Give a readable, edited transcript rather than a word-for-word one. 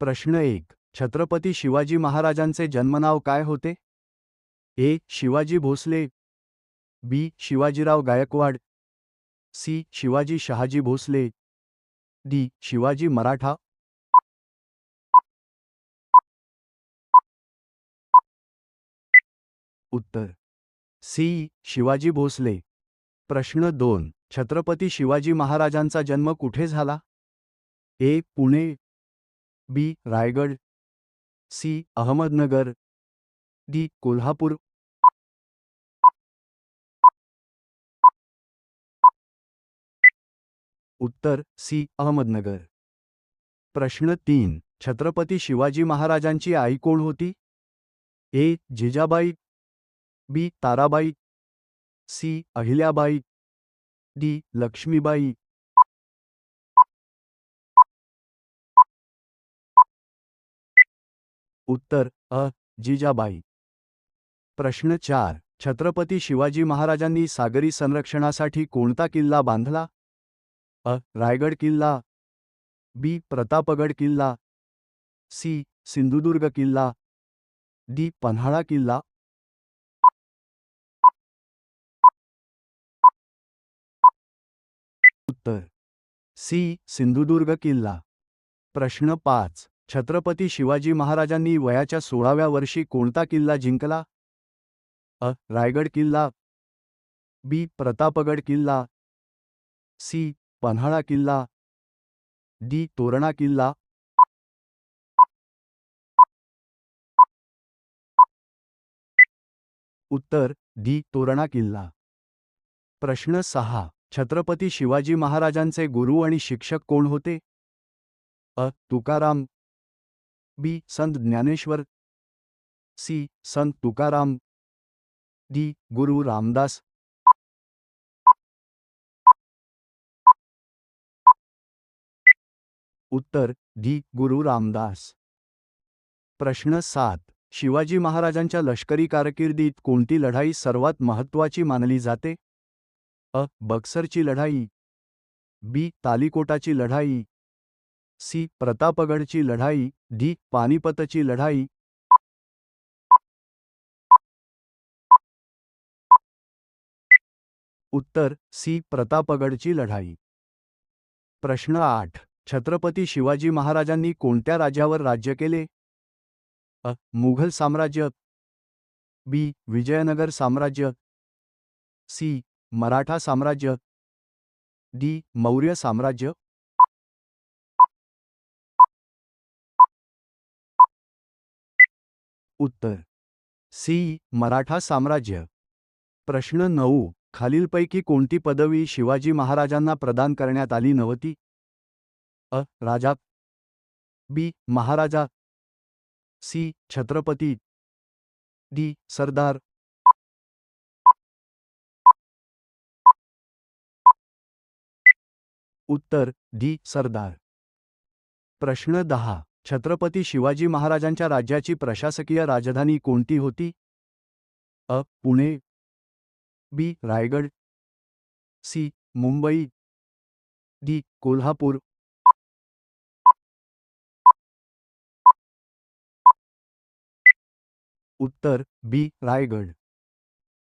प्रश्न 1. छत्रपती शिवाजी महाराजांचे जन्मनाव काय होते? ए. शिवाजी भोसले, बी. शिवाजीराव गायकवाड, सी. शिवाजी शहाजी भोसले, डी. शिवाजी मराठा. उत्तर सी. शिवाजी भोसले. प्रश्न 2. छत्रपती शिवाजी महाराजांचा जन्म कुठे झाला? ए. पुणे, बी. रायगड, सी. अहमदनगर, डी. कोल्हापूर. उत्तर सी. अहमदनगर. प्रश्न 3. छत्रपती शिवाजी महाराजांची आई कोण होती? ए. जिजाबाई, बी. ताराबाई, सी. अहिल्याबाई, डी. लक्ष्मीबाई. उत्तर अ. जिजाबाई. प्रश्न 4. छत्रपती शिवाजी महाराजांनी सागरी संरक्षणासाठी कोणता किल्ला बांधला? अ. रायगड किल्ला, बी. प्रतापगड किल्ला, सी. सिंधुदुर्ग किल्ला, डी. पन्हाळा किल्ला. उत्तर सी. सिंधुदुर्ग किल्ला. प्रश्न 5. छत्रपती शिवाजी महाराजांनी वयाच्या 16व्या वर्षी कोणता किल्ला जिंकला? अ. रायगड किल्ला, बी. प्रतापगड किल्ला, सी. पन्हाळा किल्ला, डी. तोरणा किल्ला. उत्तर डी. तोरणा किल्ला. प्रश्न 6. छत्रपती शिवाजी महाराजांचे गुरु आणि शिक्षक कोण होते? अ. तुकाराम, बी. संत ज्ञानेश्वर, सी. संत तुकाराम, डी. गुरु रामदास. उत्तर डी. गुरु रामदास. प्रश्न 7. शिवाजी महाराजांच्या लष्करी कारकिर्दीत कोणती लढाई सर्वात महत्त्वाची मानली जाते? अ. बक्सरची लढाई, बी. तालिकोटाची लढाई, सी. प्रतापगडची लढाई, डी. पानिपतची लढाई. उत्तर सी. प्रतापगडची लढाई. प्रश्न 8. छत्रपती शिवाजी महाराजांनी कोणत्या राज्यावर राज्य केले? अ. मुघल साम्राज्य, बी. विजयनगर साम्राज्य, सी. मराठा साम्राज्य, डी. मौर्य साम्राज्य. उत्तर सी. मराठा साम्राज्य. प्रश्न 9. खालीलपैकी कोणती पदवी शिवाजी महाराजांना प्रदान करण्यात आली नव्हती? अ. राजा, बी. महाराजा, सी. छत्रपती, डी. सरदार. उत्तर डी. सरदार. प्रश्न 10. छत्रपती शिवाजी महाराजांच्या राज्याची प्रशासकीय राजधानी कोणती होती? अ. पुणे, बी. रायगड, सी. मुंबई, डी. कोल्हापूर. उत्तर बी. रायगड.